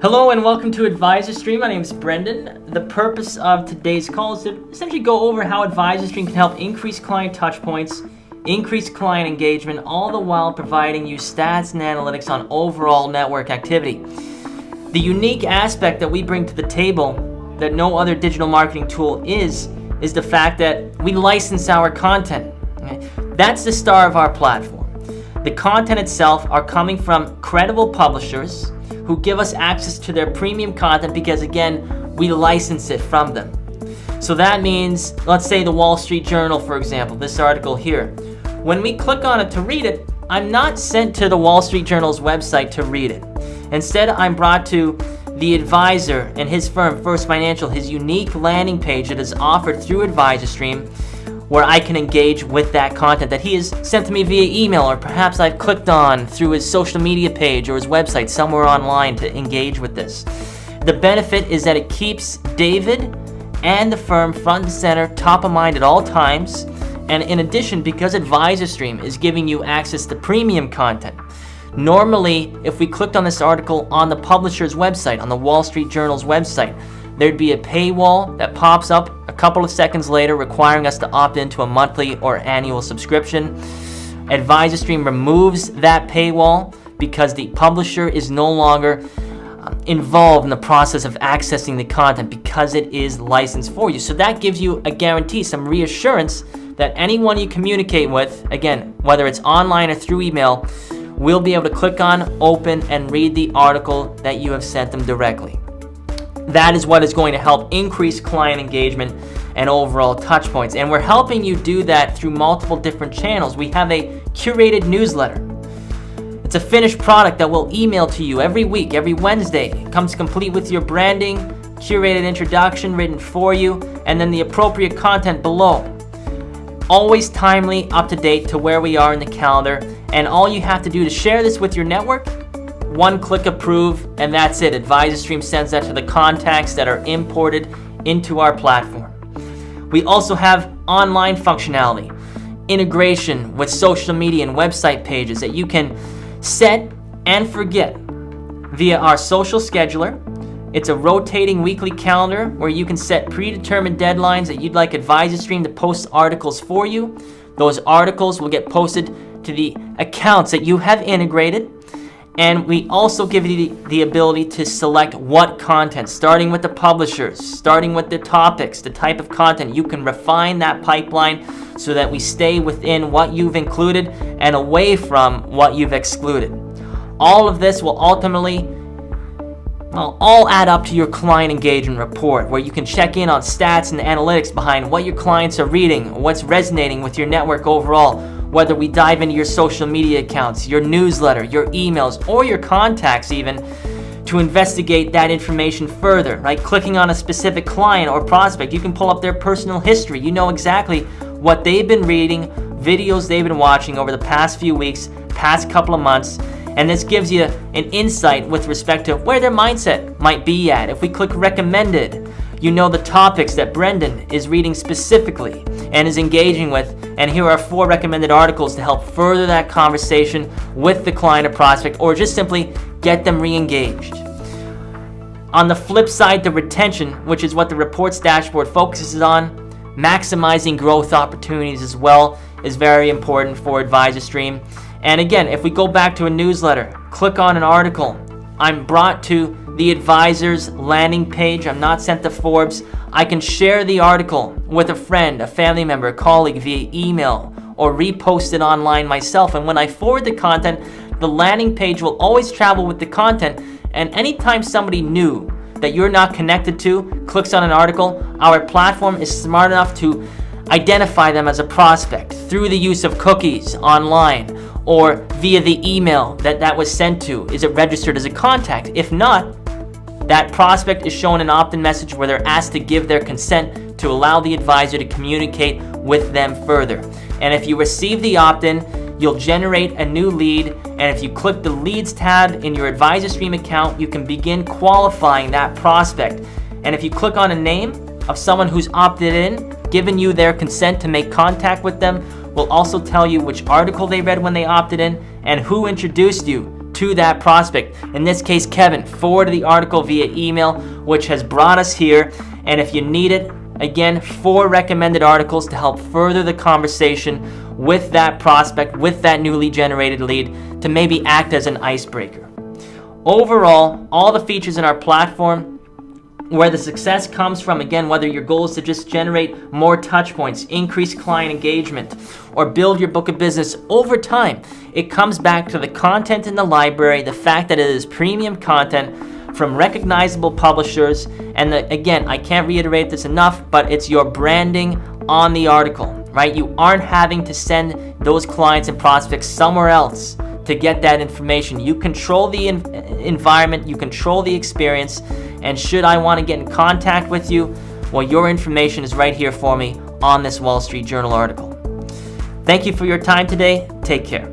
Hello and welcome to AdvisorStream. My name is Brendan. The purpose of today's call is to essentially go over how AdvisorStream can help increase client touchpoints, increase client engagement, all the while providing you stats and analytics on overall network activity. The unique aspect that we bring to the table that no other digital marketing tool is the fact that we license our content. Okay? That's the star of our platform. The content itself are coming from credible publishers who give us access to their premium content because, again, we license it from them. So that means, let's say the Wall Street Journal, for example, this article here. When we click on it to read it, I'm not sent to the Wall Street Journal's website to read it. Instead, I'm brought to the advisor and his firm, First Financial, his unique landing page that is offered through AdvisorStream, where I can engage with that content that he has sent to me via email, or perhaps I've clicked on through his social media page or his website somewhere online to engage with this. The benefit is that it keeps David and the firm front and center, top of mind at all times. And in addition, because AdvisorStream is giving you access to premium content, normally if we clicked on this article on the publisher's website, on the Wall Street Journal's website, there'd be a paywall that pops up a couple of seconds later requiring us to opt into a monthly or annual subscription. AdvisorStream removes that paywall because the publisher is no longer involved in the process of accessing the content because it is licensed for you. So that gives you a guarantee, some reassurance that anyone you communicate with, again, whether it's online or through email, will be able to click on, open, and read the article that you have sent them directly. That is what is going to help increase client engagement and overall touch points. And we're helping you do that through multiple different channels. We have a curated newsletter. It's a finished product that we'll email to you every week, every Wednesday. It comes complete with your branding, curated introduction written for you, and then the appropriate content below. Always timely, up to date to where we are in the calendar. And all you have to do to share this with your network, one click approve, and that's it. AdvisorStream sends that to the contacts that are imported into our platform. We also have online functionality, integration with social media and website pages that you can set and forget via our social scheduler. It's a rotating weekly calendar where you can set predetermined deadlines that you'd like AdvisorStream to post articles for you. Those articles will get posted to the accounts that you have integrated. And we also give you the ability to select what content, starting with the publishers, starting with the topics, the type of content. You can refine that pipeline so that we stay within what you've included and away from what you've excluded. All of this will ultimately all add up to your client engagement report, where you can check in on stats and analytics behind what your clients are reading, what's resonating with your network overall, whether we dive into your social media accounts, your newsletter, your emails, or your contacts even, to investigate that information further, right? Clicking on a specific client or prospect, you can pull up their personal history. You know exactly what they've been reading, videos they've been watching over the past few weeks, past couple of months, and this gives you an insight with respect to where their mindset might be at. If we click recommended, you know the topics that Brendan is reading specifically and is engaging with, and here are 4 recommended articles to help further that conversation with the client or prospect, or just simply get them re-engaged. On the flip side, the retention, which is what the reports dashboard focuses on, maximizing growth opportunities as well, is very important for AdvisorStream. And again, if we go back to a newsletter, click on an article, I'm brought to the advisor's landing page. I'm not sent to Forbes. I can share the article with a friend, a family member, a colleague via email, or repost it online myself. And when I forward the content, the landing page will always travel with the content. And anytime somebody new that you're not connected to clicks on an article, our platform is smart enough to identify them as a prospect through the use of cookies online or via the email that was sent to. Is it registered as a contact? If not, that prospect is shown an opt-in message where they're asked to give their consent to allow the advisor to communicate with them further. And if you receive the opt-in, you'll generate a new lead, and if you click the Leads tab in your AdvisorStream account, you can begin qualifying that prospect. And if you click on a name of someone who's opted in, given you their consent to make contact with them, will also tell you which article they read when they opted in and who introduced you to to that prospect. In this case, Kevin forwarded the article via email, which has brought us here. And if you need it, again, 4 recommended articles to help further the conversation with that prospect, with that newly generated lead, to maybe act as an icebreaker. Overall, all the features in our platform, where the success comes from, again, whether your goal is to just generate more touch points, increase client engagement, or build your book of business over time, it comes back to the content in the library, the fact that it is premium content from recognizable publishers, and again, I can't reiterate this enough, but it's your branding on the article, right? You aren't having to send those clients and prospects somewhere else to get that information. You control the environment, you control the experience, and should I want to get in contact with you, well, your information is right here for me on this Wall Street Journal article. Thank you for your time today. Take care.